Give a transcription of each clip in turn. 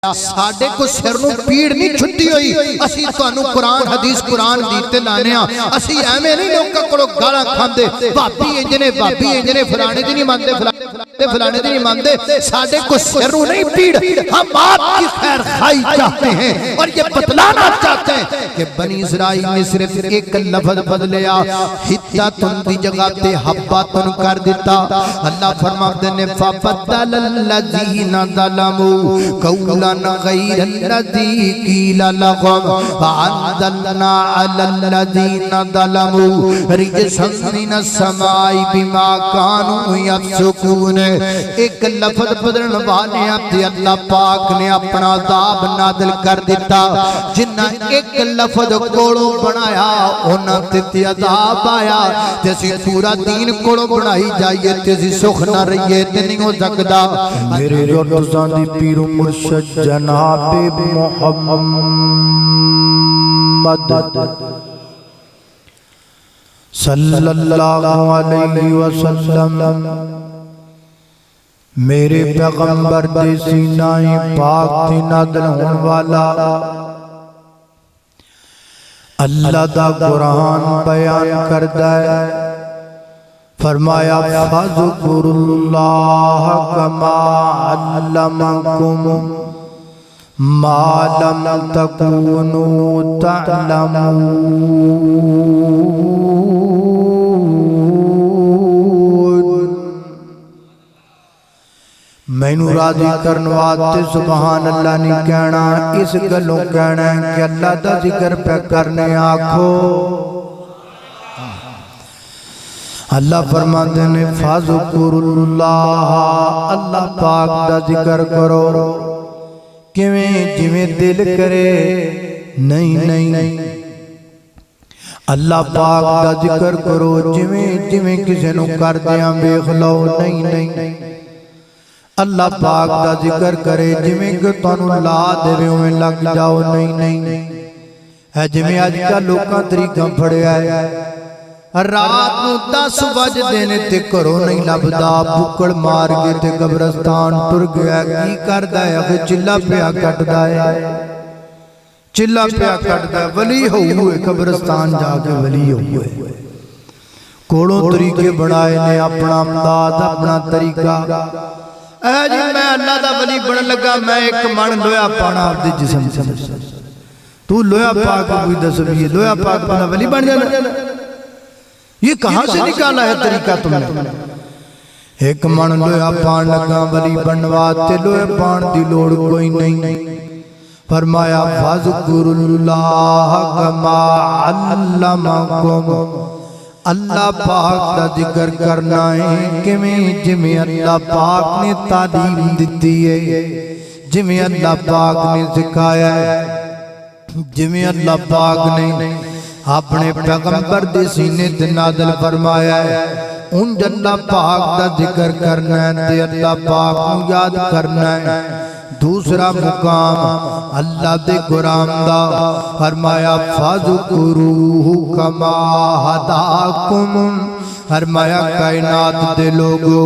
ساڈے کو سر نو پیڑ نہیں چھٹی ہوئی اسی تانوں قرآن حدیث قرآن دیتے لانے ہاں اسی ایویں نہیں لوکاں کولوں گالاں کھاندے بھابی انجنے فلانے دی نہیں مانتے فلانے دی نہیں مانتے ساڈے کو سر نو نہیں پیڑ ہم آپ کی خیر خواہی چاہتے ہیں اور یہ بتلانا چاہتے ہیں کہ بنی اسرائیل نے صرف ایک لفظ بدلیا حتّتن دی جگہ تے حبّتن کر دیتا اللہ فرماتے نے فَبَدَّلَ الَّذِينَ ظَلَمُوا قَوْلًا غير الذي قيل لهم فأنزلنا على الذين ظلموا رجزا من السماء بما كانوا يفسقون ایک لفظ بدلن والے تے اللہ پاک نے اپنا عذاب نازل کر دیتا جنہ ایک لفظ کولوں بنایا انہاں تے عذاب آیا تے اسی پورا دین کولوں بنائی جائیے تے اسی سکھ نہ رہیے تے نہیں ہو سکدا میرے روزاں دی پیر مرشد جناب محمد صلی اللہ علیہ وسلم میرے پیغمبر دے سینہ پاک تے نازل ہون والا اللہ دا قرآن بیان کردا ہے فرمایا فَذْكُرُوا اللَّهَ كَمَا عَلَّمَكُمْ مَا لَمْ تَكُونُوا تَعْلَمُونَ مینوں راضی کرن واسطے سبحان اللہ نہیں کہنا اس گلوں کہنا ہے کہ اللہ دا ذکر پہ کرنے آکھو اللہ فرماتے ہیں فَذْكُرُوا اللَّهَ اللہ پاک دا ذکر کرو جویں دل کرے نہیں اللہ پاک دا ذکر کرو جویں کسے نو کر دیاں ویکھ لو نہیں اللہ پاک دا ذکر کرے جویں کہ تانوں لا دے اوویں لگ جاؤ نہیں ہے جویں اج کل لوکاں طریقہ پھڑیا ہے رات نو 10 بج دینے تے کرو نہیں لبدا بکڑ مار کے تے قبرستان ٹر گیا کی کردا ہے اگے چلا پیا کٹدا ہے ولی ہوئے قبرستان جا کے ولی ہوئے کوڑوں طریقے بنائے نے اپنا امداد اپنا طریقہ اے جی میں اللہ دا ولی بن لگا میں ایک من لویا پانا آپ دے جسم تو لویا پاک کوئی دس بھی لویا پاک پانا ولی بن جانا یہ کہاں سے نکالا ہے طریقہ تم نے ایک من لویا پان لگا ولی بنواتے لویا پان دی لوڑ کوئی نہیں فرمایا فَذْكُرُوا اللَّهَ كَمَا عَلَّمَكُمْ اللہ پاک دا ذکر کرنا ہے جویں اللہ پاک نے تعلیم دیتی ہے جویں اللہ پاک نے سکھایا ہے جویں اللہ پاک نے اپنے پیغمبر دے سینے تے نازل فرمایا ہے ان اللہ پاک دا ذکر کرنا ہے تے اللہ پاک کو یاد کرنا ہے دوسرا مقام اللہ دے قرآن دا فرمایا فَذْكُرُوهُ كَمَا هَدَاكُمْ فرمایا کائنات دے لوگو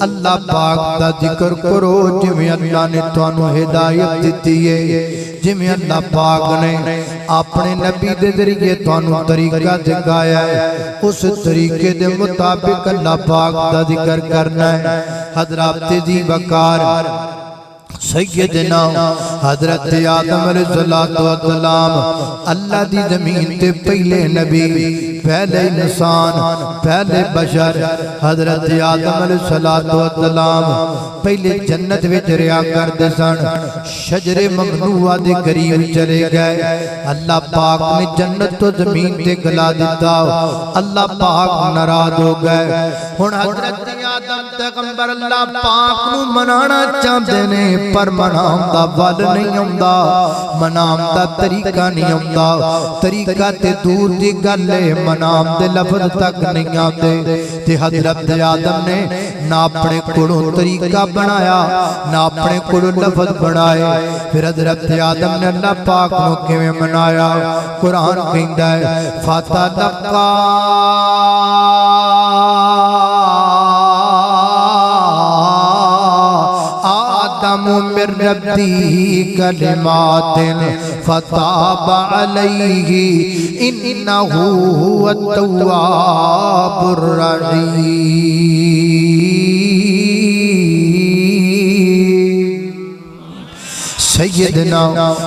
اللہ پاک دا ذکر کرو جویں اللہ نے تانوں ہدایت دیتی ہے جویں اللہ پاک نے اپنے نبی دے ذریعے تانوں طریقہ دکھایا ہے اس طریقے دے مطابق اللہ پاک دا ذکر کرنا ہے حضرات دی وقار سیدنا حضرت آدم علیہ السلام اللہ دی زمین تے پہلے نبی پہلے انسان پہلے بشر حضرت آدم علیہ السلام پہلے جنت وچ رہیا کردے سن شجر ممنوعہ دے قریب چلے گئے اللہ پاک نے جنت تو زمین تے گلا دیتا اللہ پاک ناراض ہو گئے ہن حضرت آدم پیغمبر اللہ پاک نو منانا چاہندے نے پر منام دا ول نہیں ہوندا منام دا طریقہ نہیں ہوندا طریقہ تے دور دی گل ہے منام دے لفظ تک نہیں آندے تے حضرت آدم نے نہ اپنے کولوں طریقہ بنایا نہ اپنے کولوں لفظ بنائے پھر حضرت آدم نے اللہ پاک نو کیویں منایا قرآن کہندا ہے فَتَلَقَّى آدم من ربی کلمات فتاب علیہ انہ هو التواب الرحیم۔ سیدنا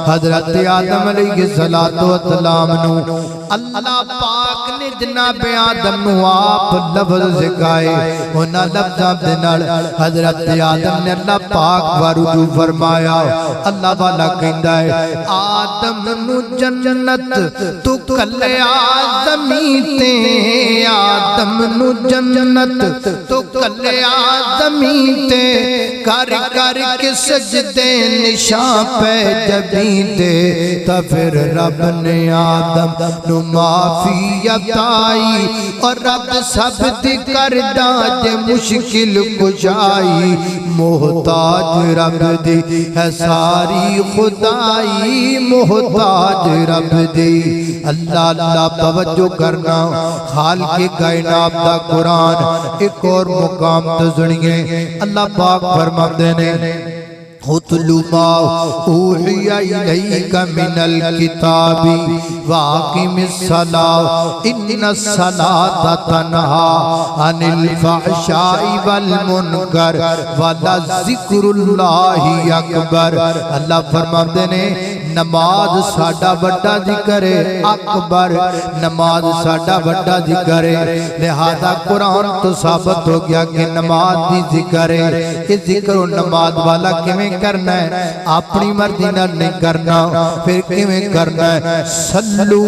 حضرت آدم علیہ السلام نو اللہ پاک نے جناب آدم نو آپ لفظ سکھائے، انہاں لفظاں دے نال حضرت آدم نے اللہ پاک ورجو فرمایا۔ اللہ والا کہندا ہے آدم نو جنت تو کلیا زمین تے، آدم نو جنت تو کلیا زمین تے، کر کر کے سجدے نشان پہ جبین دے، تا پھر رب نے آدم نو معافی عطائی، اور رب سب دی کردہ جے مشکل کشائی، محتاج رب دی ہے ساری خدائی، محتاج رب دی۔ اللہ اللہ توجہ کرنا، خالق کائنات دا قرآن ایک اور مقام تو سنیے۔ اللہ پاک فرماتے ہیں اتلو ما اوحی الیک من الکتاب واقم الصلاۃ ان الصلاۃ تنہی عن الفحشاء والمنکر ولذکر اللہ اکبر۔ اللہ فرماتے ہیں نماز ساڈا بڑا ذکر ہے اکبر، نماز ساڈا بڑا ذکر ہے، لہذا قرآن تو ثابت ہو گیا کہ نماز بھی ذکر ہے۔ یہ ذکر و نماز والا کیویں کرنا ہے؟ اپنی مرضی نال نہیں کرنا، پھر کیویں کرنا ہے؟ صلو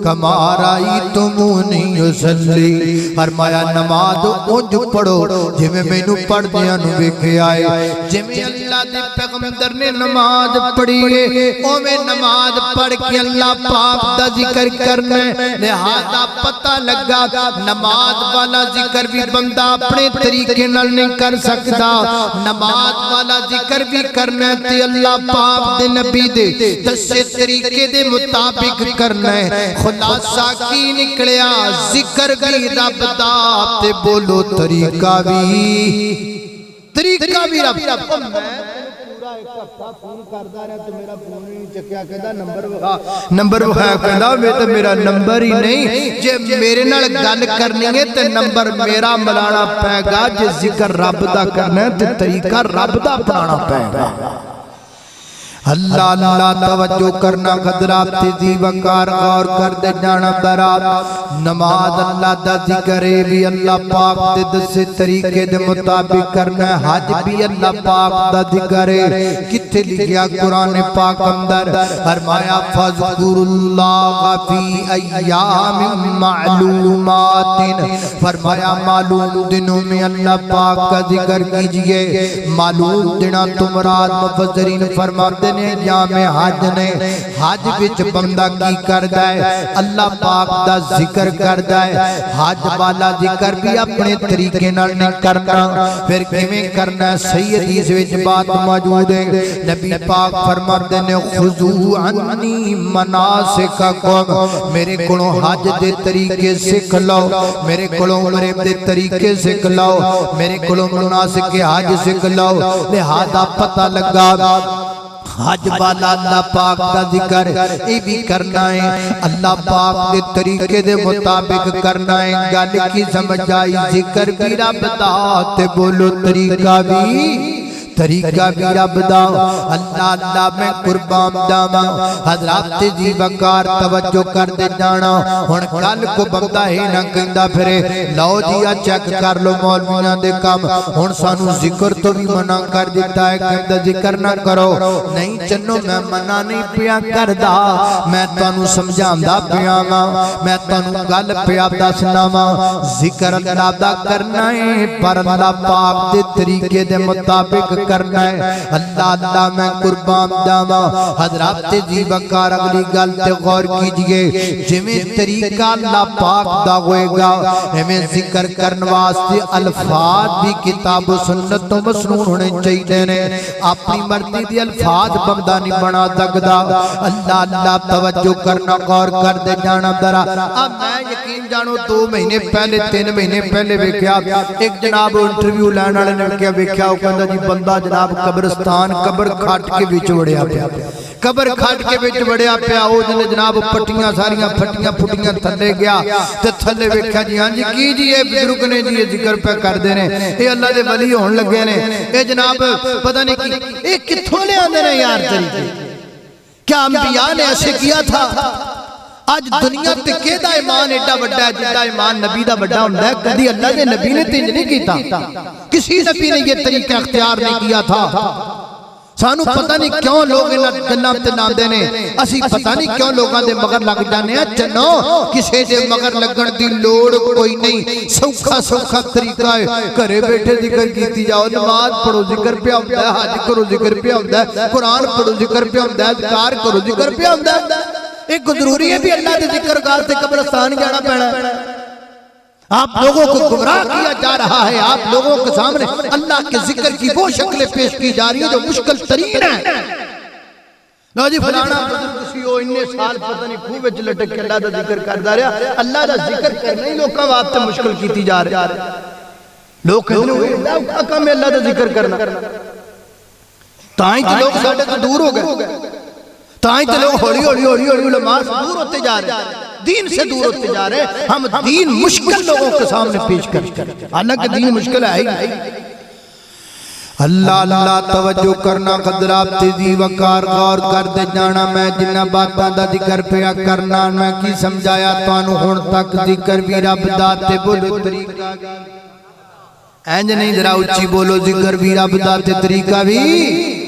کما رأیتمونی اصلی، فرمایا نماز اونج پڑھو جویں مینوں پڑھدیاں نوں ویکھیا ہے۔ جویں اللہ دے پیغمبر نے نماز پڑھی ہے اوویں نماز پڑھ کے اللہ پاک دا ذکر کرنا ہے۔ لہذا پتہ لگا نماز والا ذکر بھی بندہ اپنے طریقے نال نہیں کر سکتا، نماز والا ذکر بھی کرنا ہے تے اللہ پاک دے نبی دے دسے طریقے دے مطابق کرنا ہے۔ خلاصہ کی نکلیا ذکر بھی رب دا تے بولو طریقہ بھی رب دا۔ نمبر وہاں کہندا میں تے میرا نمبر ہی نہیں، جے میرے نال گل کرنی ہے تے نمبر میرا ملانا پائے گا، جے ذکر رب دا کرنا ہے تے طریقہ رب دا اپنانا پائے گا۔ اللہ اللہ توجہ کرنا، حضرات تیزی وقار غور کر دے جانا برات۔ نماز اللہ دا ذکر ہے بھی اللہ پاک دے دسے طریقے دے مطابق کرنا ہے، حج بھی اللہ پاک دا ذکر ہے۔ کتے لکھیا قرآن پاک اندر فرمایا فذکر اللہ فی ایام معلومات، فرمایا معلوم دنوں میں اللہ پاک کا ذکر کیجئے۔ معلوم دنوں تو مراد مفسرین فرماتے جامع حج نے، حج وچ بندہ کی کردا ہے؟ اللہ پاک دا ذکر کردا ہے۔ حج والا ذکر بھی اپنے طریقے نال نہیں کرنا، پھر کیویں کرنا ہے؟ صحیح حدیث وچ بات موجود ہے، نبی پاک فرماتے ہیں خذوا عنی مناسککم، میرے کولوں حج دے طریقے سکھ لو، میرے کولوں عمرے دے طریقے سکھ لو، میرے کولوں مناسک حج سکھ لو۔ لہذا پتہ لگا حج والا اللہ پاک کا ذکر یہ بھی کرنا ہے، اللہ پاک کے طریقے دے مطابق کرنا ہے۔ گل کی سمجھ آئی؟ ذکر بھی رب دا تے بولو طریقہ بھی رب دا۔ اللہ اللہ میں قربان جاواں، حضرات جی وقار توجہ کر دے جانا۔ ہن کل کو بندہ ہی نہ کہندا پھرے لو جی چیک کر لو مولویاں دے کم، ہن سانو ذکر تو بھی منع کر دیتا ہے، کہندا ذکر نہ کرو۔ نہیں چنو میں منع نہیں پیا کردا، میں تانوں سمجھاندا پیا واں، میں تانوں گل پیا دسنا واں۔ ذکر اللہ دا کرنا ہے پر اللہ پاک دے طریقے دے مطابق کرنا ہے۔ اللہ اللہ میں قربان جاواں، حضرات جی وقار اگلی گل تے غور کیجئے۔ جویں طریقہ اللہ پاک دا ہوئے گا ہمیں ذکر کرن واسطے الفاظ بھی کتاب و سنت تو مسنون ہونے چاہیے نے، اپنی مرضی دی الفاظ بندہ نہیں بنا سکدا۔ اللہ اللہ توجہ کرنا، غور کر دے جانا ذرا۔ اب میں یقین جانو 2 مہینے پہلے 3 مہینے پہلے ویکھیا ایک جناب انٹرویو لین والے نے کیا ویکھیا، او کہندا جی بندہ جناب قبرستان قبر کھٹ کے وچ وڑیا پیا قبر کھٹ کے وچ وڑیا پیا او جناب پٹیاں ساریاں پھٹیاں پھٹیاں تھلے گیا تے تھلے ویکھیا جی ہاں جی کی جی اے بزرگ نے جی ذکر پہ کردے نے اے اللہ دے ولی ہون لگے نے اے جناب پتہ نہیں کی اے کتھوں لے آندے نے یار طریقے کیا انبیاء نے ایسے کیا تھا آج دنیا تے کیدا ایمان ایڈا بڑا ہے جدا ایمان نبی دا بڑا ہوندا ہے کدی اللہ دے نبی نے تنج نہیں کیتا کسی نبی نے یہ طریقہ اختیار نہیں کیا تھا سانو پتہ نہیں کیوں لوگ انہاں گلاں تے لاندے نے اسی پتہ نہیں کیوں لوگاں دے مگر لگ جانے ہیں چنو کسے دے مگر لگن دی لوڑ کوئی نہیں سوکھا سوکھا طریقہ ہے گھرے بیٹھے ذکر کیتی جاؤ نماز پڑھو ذکر پہ ہوندا ہے حج کرو ذکر پہ ہوندا ہے قرآن پڑھو ذکر پہ ہوندا ہے اذکار کرو ذکر پہ ہوندا ہے ایک ضروری ہے بھی اللہ کے ذکر گار سے قبرستان جانا پڑنا آپ لوگوں کو گمراہ کیا جا رہا ہے آپ لوگوں کے سامنے اللہ کے ذکر کی وہ شکلیں پیش کی جا رہی ہیں جو مشکل ترین ہیں لو جی فلانا بزرگ سی ہو اننے سال پتہ نہیں خوب وچ لٹک کے اللہ دا ذکر کردا رہیا اللہ دا ذکر کرنا ہی لوکاں واسطے مشکل کیتی جا رہی لوگ کہندے ہوئے کام ہے اللہ دا ذکر کرنا تائیں تے لوگ ساڈے تو دور ہو گئے تائیں تے لوگ ہولی ہولی ہولی ہولی علماء سے دور ہوتے جا رہے ہیں دین سے دور ہوتے جا رہے ہیں ہم دین مشکل لوگوں کے سامنے پیش کر حالانکہ دین مشکل ہے ہی اللہ اللہ توجہ کرنا قدرات تیزی وقار غور کر دے جانا میں جنہ باتاں دا ذکر پیا کرنا میں کی سمجھایا توانو ہون تک ذکر بھی رب داتے بولو طریقہ اینج نہیں ذرا اچھی بولو ذکر بھی رب داتے طریقہ بھی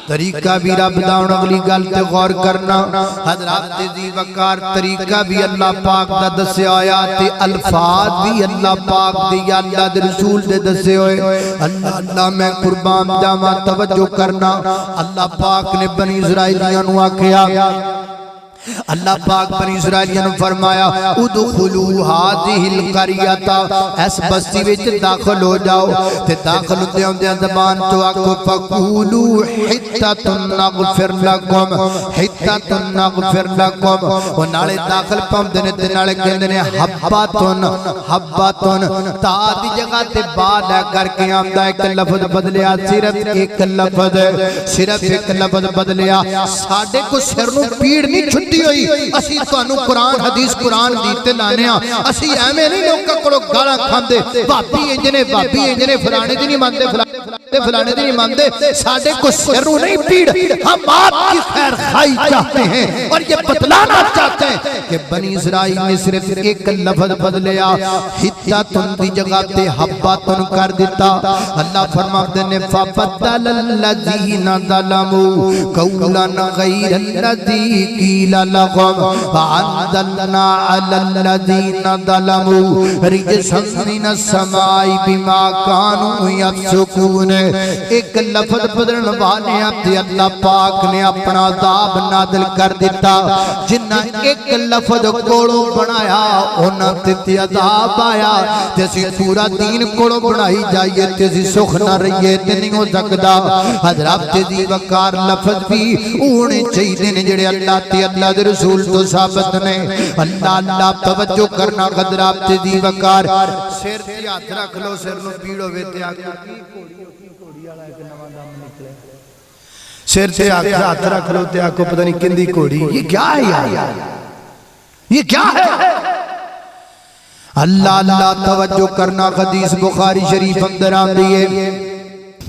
رب داؤن اگلی گل تے غور کرنا حضرات ذی وقار طریقہ بھی اللہ پاک دا دسے آیات الفاظ بھی اللہ پاک دی یا اللہ دے رسول دے دسے ہوئے اللہ اللہ میں قربان جاواں توجہ کرنا اللہ پاک نے بنی اسرائیلیاں نو آکھیا اللہ پاک بنی اسرائیلیاں نے فرمایا ادخلوا هذه القرية اس بستی وچ داخل ہو جاؤ تے داخل ہوندے ہوندے زبان تو آکھو فقولوا حتۃ نغفر لكم حتۃ نغفر لكم او نالے داخل پاندے نے تے نالے کہندے نے حباتن حباتن تا دی جگہ تے با لے کر کے آندا ایک لفظ بدلیا صرف ایک لفظ بدلیا ساڈے کو سر نو پیڑ نہیں چھٹی ہوئی اسی تانوں قرآن حدیث قرآن دیتے لانے ہاں اسی ایویں نہیں لوکاں کولوں گالاں کھاندے بھابی انجنے فلانے دی نہیں مانتے فلانے دی نہیں مانتے ساڈے کو سر نو نہیں پیڑ ہم آپ کی خیر خواہی چاہتے ہیں اور یہ بتلانا چاہتے ہیں کہ بنی اسرائیل نے صرف ایک لفظ بدلیا حتۃ دی جگہ تے حباتن کر دیتا اللہ فرماتے نے فبدل الذین ظلموا قولا غیر الذی قیل لهم فأنزلنا على الذين ظلموا رجزا من السماء بما كانوا يفسقون ایک لفظ بدلن والے تے اللہ پاک نے اپنا عذاب نازل کر دیتا جنہ ایک لفظ کولوں بنایا انہاں تے عذاب آیا تے اسی پورا دین کولوں بنائی جائیے تے اسی سکھ نہ رہیے تے نہیں ہو سکدا حضرات ذی وقار لفظ بھی ہونے چاہیے نے جڑے اللہ تے اللہ دے رسول تو ثابت نے اللہ اللہ توجہ کرنا قدرات ذی وقار سر تے ہاتھ رکھ لو سر نو پیڑ ہوے تے آکھو کی گھوڑی والا ایک نواں دم نکلے سر تے ہاتھ رکھ لو تے آکھو پتہ نہیں کندی گھوڑی یہ کیا ہے یار یہ کیا ہے اللہ اللہ توجہ کرنا حدیث بخاری شریف اندر آندی ہے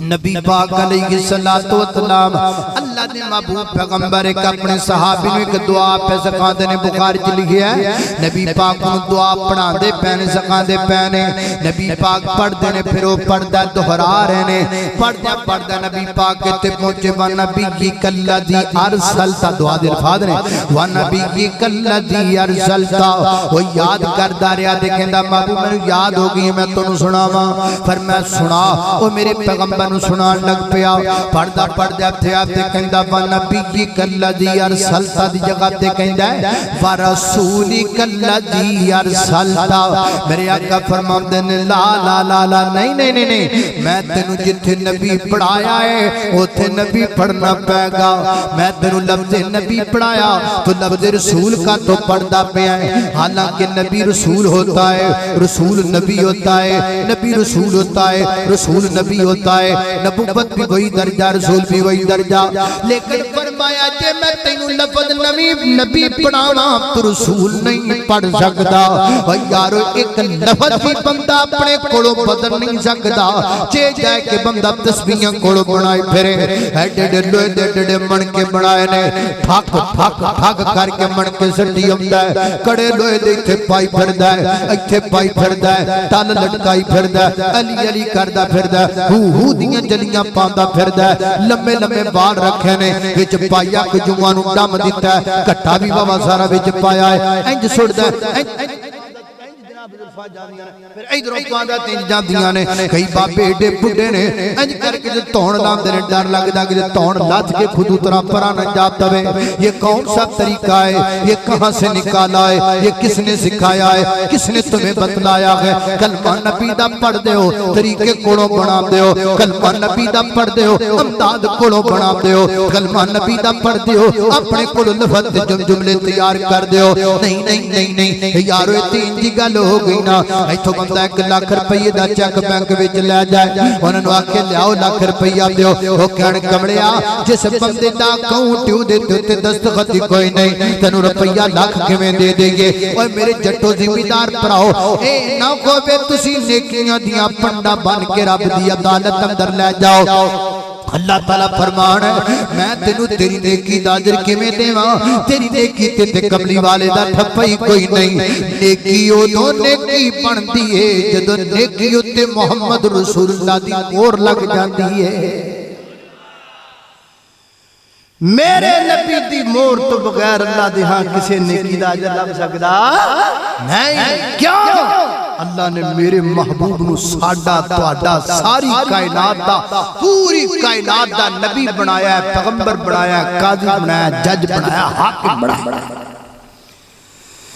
نبی پاک علیہ السلام اللہ نے محبوب پیغمبر ایک اپنے صحابی نے ایک دعا پہ سکھاندے نے بخاری چ لکھیا ہے نبی پاک کو دعا پڑھاندے پہنے سکھاندے پہنے نبی پاک پڑھدے نے پھر وہ پڑھدا دہرا رہے نے پڑھدا نبی پاک تے پہنچے وا نبی کلذی ارسلتا دعا دے الفاظ نے وا نبی کلذی ارسلتا وہ یاد کردا رہیا تے کہندا محبوب مینوں یاد ہو گئی میں تانوں سناواں فرمایا سنا او میرے پیغمبر نو سنان لگ پیا پڑھدا تھیا تے کہندا وا نبی کلذی ارسلتا دی جگہ تے کہندا ہے وا رسول کلذی ارسلتا میرے آقا فرماندے نے لا لا لا لا نہیں میں تینوں جتھے نبی پڑھایا ہے اوتھے نبی پڑھنا پے گا میں تینوں لفظ نبی پڑھایا تو لفظ رسول کا تو پڑھدا پیا ہے حالانکہ نبی رسول ہوتا ہے رسول نبی ہوتا ہے نبی رسول ہوتا ہے رسول نبی ہوتا ہے نبوت بھی وہی درجہ رسول بھی وہی درجہ لیکن فرمایا جے میں تینوں لفظ نبی پڑھاواں تو رسول نہیں پڑھ سکدا او یارو ایک لفظ بھی بندہ اپنے کولوں بدل نہیں سکدا جے جائے کہ بندہ تسبیحاں کولوں بنائے پھرے ایڈے لوہے من کے بنائے نے پھک پھک پھک کر کے من کے سٹی ہوندا ہے کڑے لوہے دے ایتھے پائی پھردا ہے ایتھے پائی پھردا ہے ٹل لٹکائی پھردا ہے علی علی کردا پھردا ہے ہو دیاں جلیاں پاندا پھردا ہے لمبے لمبے بال رکھے نے وچ پایا کجواں نوں ڈم دتا ہے کٹا بھی بابا سارا وچ پایا ہے انج سڑدا ہے پھر ادھروں پاندا تین جاندیاں نے کئی بابے ایڈے بڈھے نے انج کر کے تون لاندے نے ڈر لگدا کہ تون لت کے خود اترا پرا نہ جات دے یہ کون سا طریقہ ہے یہ کہاں سے نکالا ہے یہ کس نے سکھایا ہے کس نے تمہیں بتلایا ہے کلمہ نبی دا پڑھ دیو طریقے کولوں بنا دیو کلمہ نبی دا پڑھ دیو امداد کولوں بنا دیو کلمہ نبی دا پڑھ دیو اپنے کول لفظ جملے تیار کر دیو نہیں نہیں نہیں نہیں یارو تین دی گل ہو گئی نا ایتھوں بندہ 1 لاکھ روپے دا چیک بینک وچ لے جائے انہاں نوں آکھے لیاؤ لاکھ روپیہ دیو او کہن کمڑیا جس بندے دا اکاؤنٹ دے تے دستخط کوئی نہیں تینوں روپیہ لاکھ کیویں دے دیں گے اوے میرے جٹو ذمہ دار بھراؤ اے نہ ہووے تسی نیکیاں دیاں پنڈا بن کے رب دی عدالت اندر لے جاؤ اللہ تعالیٰ فرمان ہے میں تینوں تیری نیکی دا اجر کیویں دیواں تیری نیکی تے کملی والے دا ٹھپا ہی کوئی نہیں نیکی اودوں نیکی بندی ہے جدوں نیکی تے محمد رسول اللہ دی مہر لگ جاندی ہے میرے نبی دی مہر تو بغیر اللہ دے ہاں کسے نیکی دا اجر لگ سکدا نہیں کیوں اللہ نے میرے محبوب نو ساڈا تہاڈا ساری کائنات دا پوری کائنات دا نبی بنایا ہے پیغمبر بنایا ہے قاضی بنایا ہے جج بنایا ہے حاکم بنایا ہے